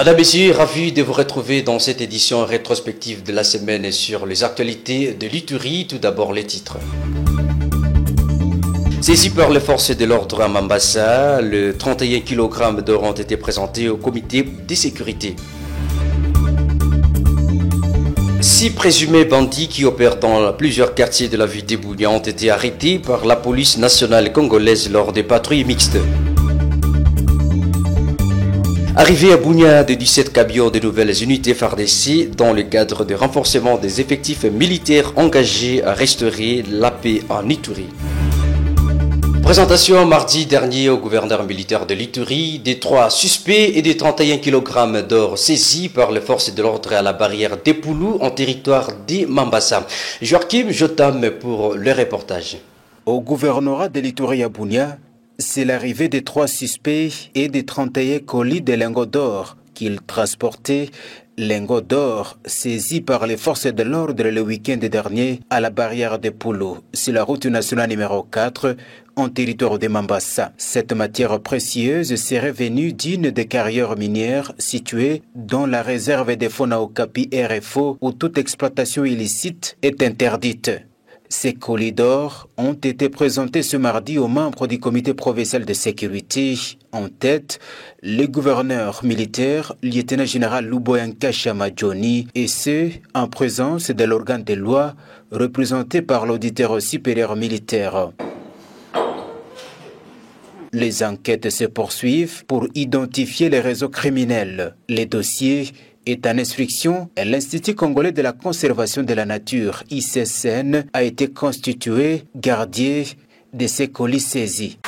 Madame, Messieurs, ravi de vous retrouver dans cette édition rétrospective de la semaine sur les actualités de l'Ituri. Tout d'abord les titres. Saisis par les forces de l'ordre à Mambasa, le 31 kg d'or ont été présentés au comité de sécurité. 6 présumés bandits qui opèrent dans plusieurs quartiers de la ville d'Ebounia ont été arrêtés par la police nationale congolaise lors des patrouilles mixtes. Arrivée à Bunia de 17 camions de nouvelles unités FARDC dans le cadre de renforcement des effectifs militaires engagés à restaurer la paix en Ituri. Présentation mardi dernier au gouverneur militaire de l'Ituri des 3 suspects et des 31 kg d'or saisis par les forces de l'ordre à la barrière d'Epoulou en territoire de Mambasa. Joachim Jotam pour le reportage. Au gouvernorat de l'Ituri à Bunia, c'est l'arrivée des 3 suspects et des 31 colis de lingots d'or qu'ils transportaient. Lingots d'or saisis par les forces de l'ordre le week-end dernier à la barrière de Poulou, sur la route nationale numéro 4, en territoire de Mambasa. Cette matière précieuse serait venue d'une des carrières minières situées dans la réserve des Fona Okapi RFO, où toute exploitation illicite est interdite. Ces colis d'or ont été présentés ce mardi aux membres du comité provincial de sécurité. En tête, le gouverneur militaire, lieutenant-général Luboyanka Chamadjoni, et ce, en présence de l'organe de loi représenté par l'auditeur supérieur militaire. Les enquêtes se poursuivent pour identifier les réseaux criminels. Les dossiers est en instruction et l'Institut congolais de la conservation de la nature, ICCN, a été constitué gardien de ces colis saisis.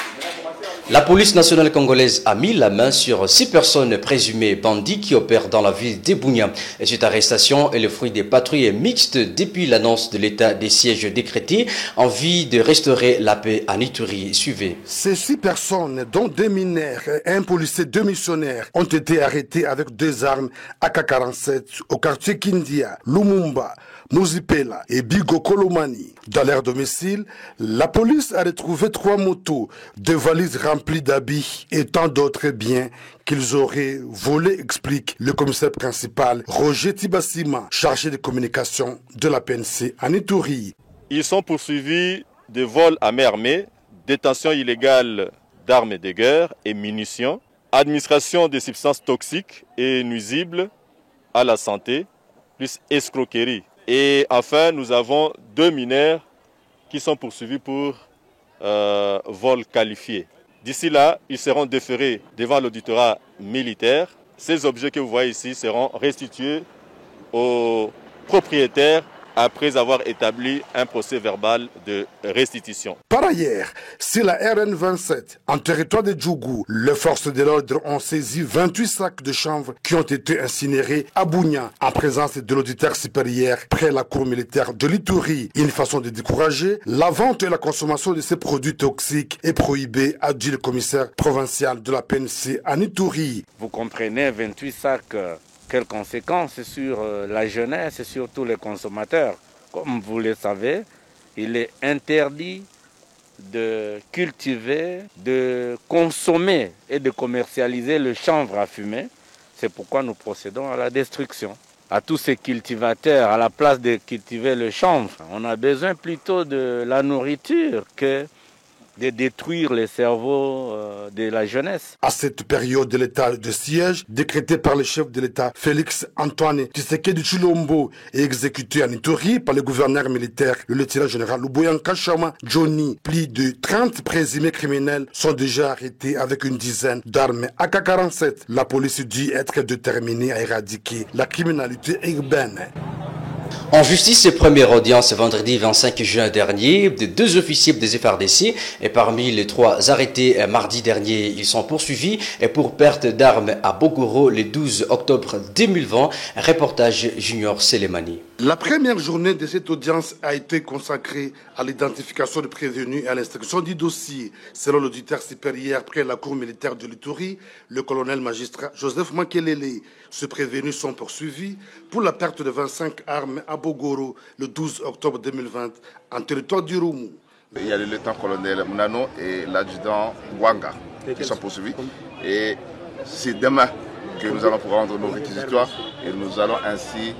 La police nationale congolaise a mis la main sur 6 personnes présumées bandits qui opèrent dans la ville d'Ebounia. Cette arrestation est le fruit des patrouilles mixtes depuis l'annonce de l'état des sièges décrété en vue de restaurer la paix en Ituri. Suivez. Ces 6 personnes, dont 2 mineurs et un policier, 2 missionnaires, ont été arrêtés avec 2 armes AK-47 au quartier Kindia, Lumumba, Muzipela et Bigo Kolomani. Dans leur domicile, la police a retrouvé 3 motos, 2 valises remplies d'habits et tant d'autres biens qu'ils auraient volés, explique le commissaire principal Roger Tibassima, chargé de communication de la PNC en Ituri. Ils sont poursuivis de vols à main armée, détention illégale d'armes de guerre et munitions, administration de substances toxiques et nuisibles à la santé, plus escroquerie. Et enfin, nous avons 2 mineurs qui sont poursuivis pour vol qualifié. D'ici là, ils seront déférés devant l'auditorat militaire. Ces objets que vous voyez ici seront restitués aux propriétaires après avoir établi un procès verbal de restitution. Par ailleurs, c'est la RN27, en territoire de Djougou, les forces de l'ordre ont saisi 28 sacs de chanvre qui ont été incinérés à Bunia, en présence de l'auditeur supérieur près la cour militaire de l'Ituri. Une façon de décourager la vente et la consommation de ces produits toxiques est prohibée, a dit le commissaire provincial de la PNC en Ituri. Vous comprenez, 28 sacs... Quelles conséquences sur la jeunesse et sur tous les consommateurs? Comme vous le savez, il est interdit de cultiver, de consommer et de commercialiser le chanvre à fumer. C'est pourquoi nous procédons à la destruction. À tous ces cultivateurs, à la place de cultiver le chanvre, on a besoin plutôt de la nourriture que de détruire les cerveaux de la jeunesse. À cette période de l'état de siège, décrété par le chef de l'État Félix Antoine Tshisekedi Tshilombo et exécuté en Ituri par le gouverneur militaire, le lieutenant-général Luboyanka Chamadjoni, plus de 30 présumés criminels sont déjà arrêtés avec une dizaine d'armes AK-47. La police dit être déterminée à éradiquer la criminalité urbaine. En justice, première audience vendredi 25 juin dernier de 2 officiers des FARDC et parmi les 3 arrêtés mardi dernier, ils sont poursuivis pour perte d'armes à Bogoro le 12 octobre 2020. Reportage Junior Selemani. La première journée de cette audience a été consacrée à l'identification des prévenus et à l'instruction du dossier. Selon l'auditeur supérieur près la cour militaire de l'Ituri, le colonel magistrat Joseph Makelele, ces prévenus sont poursuivis pour la perte de 25 armes à Bogoro le 12 octobre 2020 en territoire du Roumou. Il y a le lieutenant-colonel Mounano et l'adjudant Wanga qui sont poursuivis. Et c'est demain que nous allons pouvoir rendre nos réquisitoires et nous allons ainsi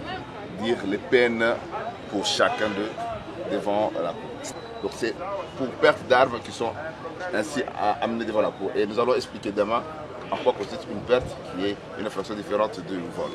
dire les peines pour chacun d'eux devant la cour. Donc c'est pour perte d'armes qui sont ainsi amenées devant la cour. Et nous allons expliquer demain en quoi consiste une perte qui est une infraction différente du vol.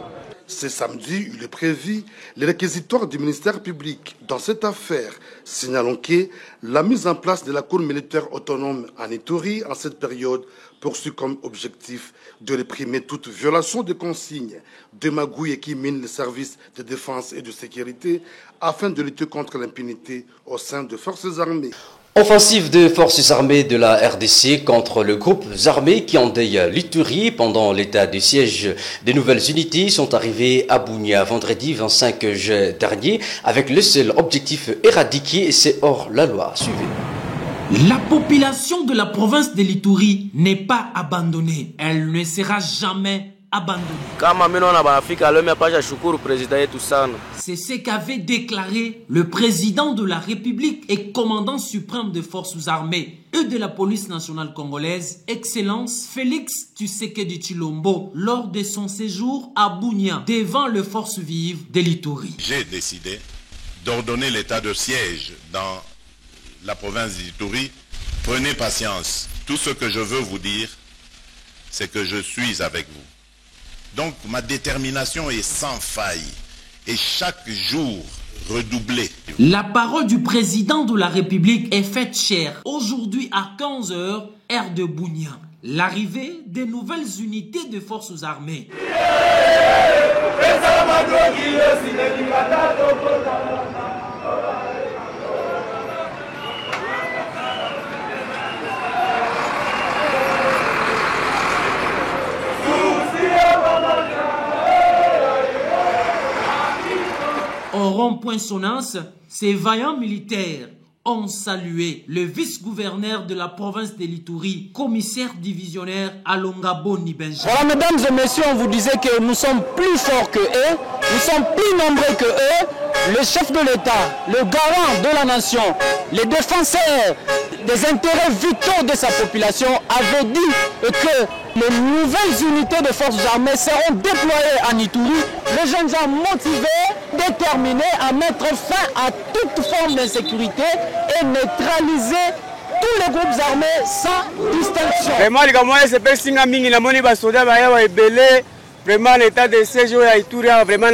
Ce samedi, il est prévu les réquisitoires du ministère public. Dans cette affaire, signalons que la mise en place de la Cour militaire autonome en Ituri en cette période poursuit comme objectif de réprimer toute violation de consignes, de magouilles qui minent les services de défense et de sécurité afin de lutter contre l'impunité au sein des forces armées. Offensive des forces armées de la RDC contre le groupe armé qui endeuille l'Ituri pendant l'état de siège. Des nouvelles unités sont arrivées à Bunia vendredi 25 juin dernier avec le seul objectif éradiquer ces hors la loi. Suivez. La population de la province de l'Ituri n'est pas abandonnée. Elle ne sera jamais abandonnée. C'est ce qu'avait déclaré le président de la République et commandant suprême des forces armées et de la police nationale congolaise, Excellence Félix Tshisekedi Tshilombo, lors de son séjour à Bunia, devant les forces vives de l'Ituri. J'ai décidé d'ordonner l'état de siège dans la province d'Ituri. Prenez patience. Tout ce que je veux vous dire, c'est que je suis avec vous. Donc ma détermination est sans faille et chaque jour redoublée. La parole du président de la République est faite chère. Aujourd'hui à 15 h, heure de Bunia. L'arrivée des nouvelles unités de forces armées. Au rond-point Sonance, ces vaillants militaires ont salué le vice-gouverneur de la province de l'Ituri, commissaire divisionnaire Alongabo Nibenja. Voilà, mesdames et messieurs, on vous disait que nous sommes plus forts que eux, nous sommes plus nombreux que eux. Le chef de l'État, le garant de la nation, les défenseurs des intérêts vitaux de sa population avait dit que les nouvelles unités de forces armées seront déployées en Ituri. Les jeunes gens motivés, déterminés à mettre fin à toute forme d'insécurité et neutraliser tous les groupes armés sans distinction. Vraiment, l'état de siège à Ituri, vraiment,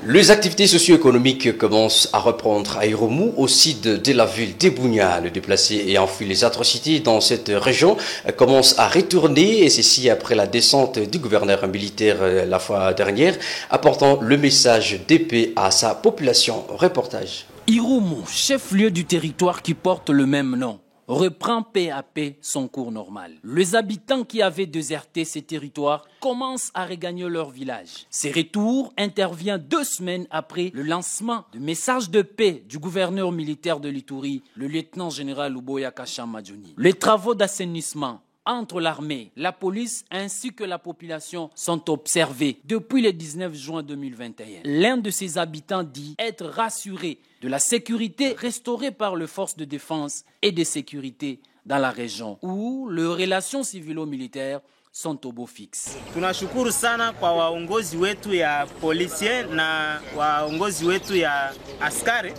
les activités socio-économiques commencent à reprendre à Irumu, au site de la ville d'Ebunia. Le déplacé ayant fui les atrocités dans cette région commence à retourner, et ceci après la descente du gouverneur militaire la fois dernière, apportant le message de paix à sa population. Reportage. Irumu, chef-lieu du territoire qui porte le même nom, reprend peu à peu son cours normal. Les habitants qui avaient déserté ces territoires commencent à regagner leur village. Ce retour intervient 2 semaines après le lancement du message de paix du gouverneur militaire de l'Ituri, le lieutenant-général Uboya Kashamadjoni. Les travaux d'assainissement entre l'armée, la police ainsi que la population sont observés depuis le 19 juin 2021. L'un de ses habitants dit être rassuré de la sécurité restaurée par les forces de défense et de sécurité dans la région où les relations civilo-militaires sont au beau fixe. Tunashukuru sana kwa waongozi wetu ya polisie na waongozi wetu ya askari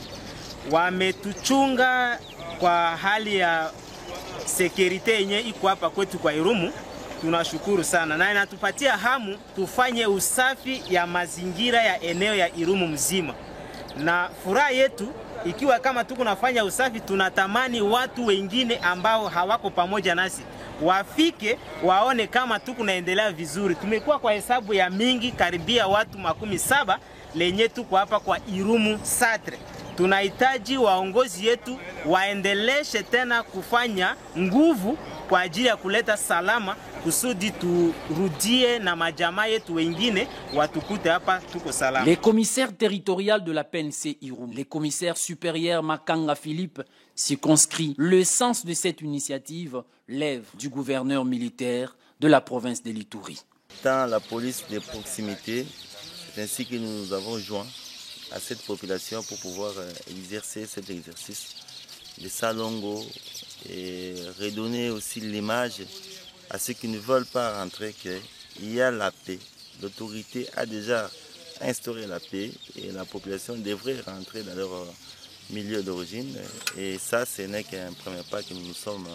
wametuchunga kwa hali ya sekirite yenye iko hapa kwetu kwa Irumu. Tunashukuru sana na inatupatia hamu tufanye usafi ya mazingira ya eneo ya Irumu mzima. Na furaha yetu ikiwa kama tuko nafanya usafi, tunatamani watu wengine ambao hawako pamoja nasi wafike waone kama tuko naendelea vizuri. Tumekuwa kwa hesabu ya mingi karibia watu 17 lenye tuko hapa kwa Irumu Satre. Tunahitaji waongozi yetu waendeleshe tena kufanya nguvu kwa ajili ya kuleta salama kusudi turudie na majamaa yetu wengine watukute hapa tuko salama. Les commissaires territoriaux de la PNC Irumu, les commissaires supérieurs Makanga Philippe circonscrit le sens de cette initiative lève du gouverneur militaire de la province de l'Ituri. Dans la police de proximité, c'est ainsi que nous avons joint à cette population pour pouvoir exercer cet exercice de Salongo et redonner aussi l'image à ceux qui ne veulent pas rentrer que il y a la paix. L'autorité a déjà instauré la paix et la population devrait rentrer dans leur milieu d'origine. Et ça, ce n'est qu'un premier pas que nous nous sommes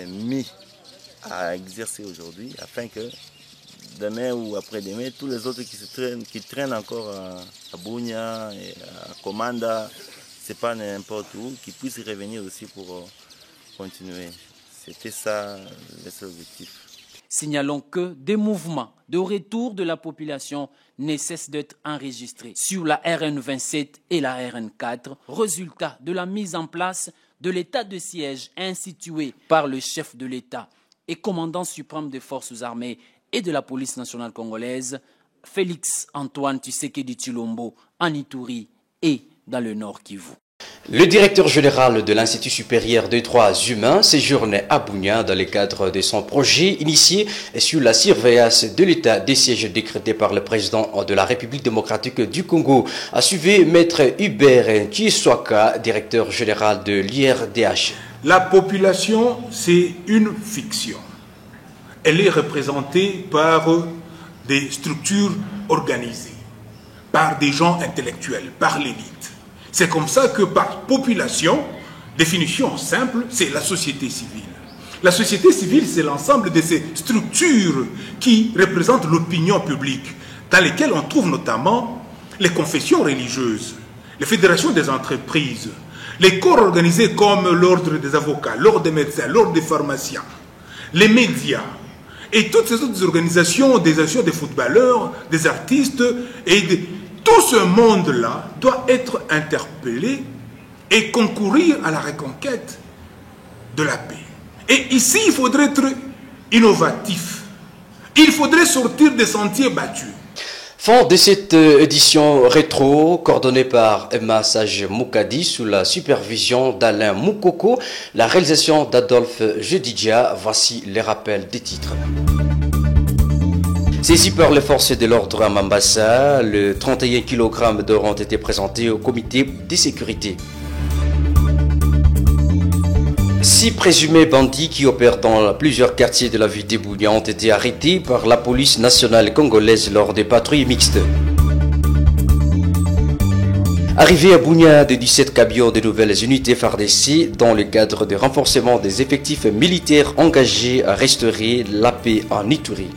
mis à exercer aujourd'hui afin que demain ou après-demain, tous les autres qui traînent encore à Bunia et à Komanda, c'est pas n'importe où, qui puissent revenir aussi pour continuer. C'était ça le seul objectif. Signalons que des mouvements de retour de la population ne cessent d'être enregistrés sur la RN27 et la RN4, résultat de la mise en place de l'état de siège institué par le chef de l'État et commandant suprême des forces armées et de la police nationale congolaise, Félix Antoine Tshisekedi Tshilombo, en Ituri et dans le Nord Kivu. Le directeur général de l'Institut supérieur des droits humains séjourne à Bunia dans le cadre de son projet initié sur la surveillance de l'état des sièges décrété par le président de la République démocratique du Congo. A suivi Maître Hubert Kiswaka, directeur général de l'IRDH. La population, c'est une fiction. Elle est représentée par des structures organisées, par des gens intellectuels, par l'élite. C'est comme ça que par population, définition simple, c'est la société civile. La société civile, c'est l'ensemble de ces structures qui représentent l'opinion publique, dans lesquelles on trouve notamment les confessions religieuses, les fédérations des entreprises, les corps organisés comme l'ordre des avocats, l'ordre des médecins, l'ordre des pharmaciens, les médias, et toutes ces autres organisations, des associations des footballeurs, des artistes et tout ce monde-là doit être interpellé et concourir à la reconquête de la paix. Et ici, il faudrait être innovatif. Il faudrait sortir des sentiers battus. Fin de cette édition rétro, coordonnée par Emma Sage Moukadi sous la supervision d'Alain Moukoko, la réalisation d'Adolphe Jedidia. Voici les rappels des titres. Saisi par les forces de l'ordre à Mambasa, le 31 kg d'or ont été présentés au comité de sécurité. 6 présumés bandits qui opèrent dans plusieurs quartiers de la ville de Bunia ont été arrêtés par la police nationale congolaise lors des patrouilles mixtes. Arrivés à Bunia de 17 camions de nouvelles unités FARDC dans le cadre de renforcement des effectifs militaires engagés à restaurer la paix en Ituri.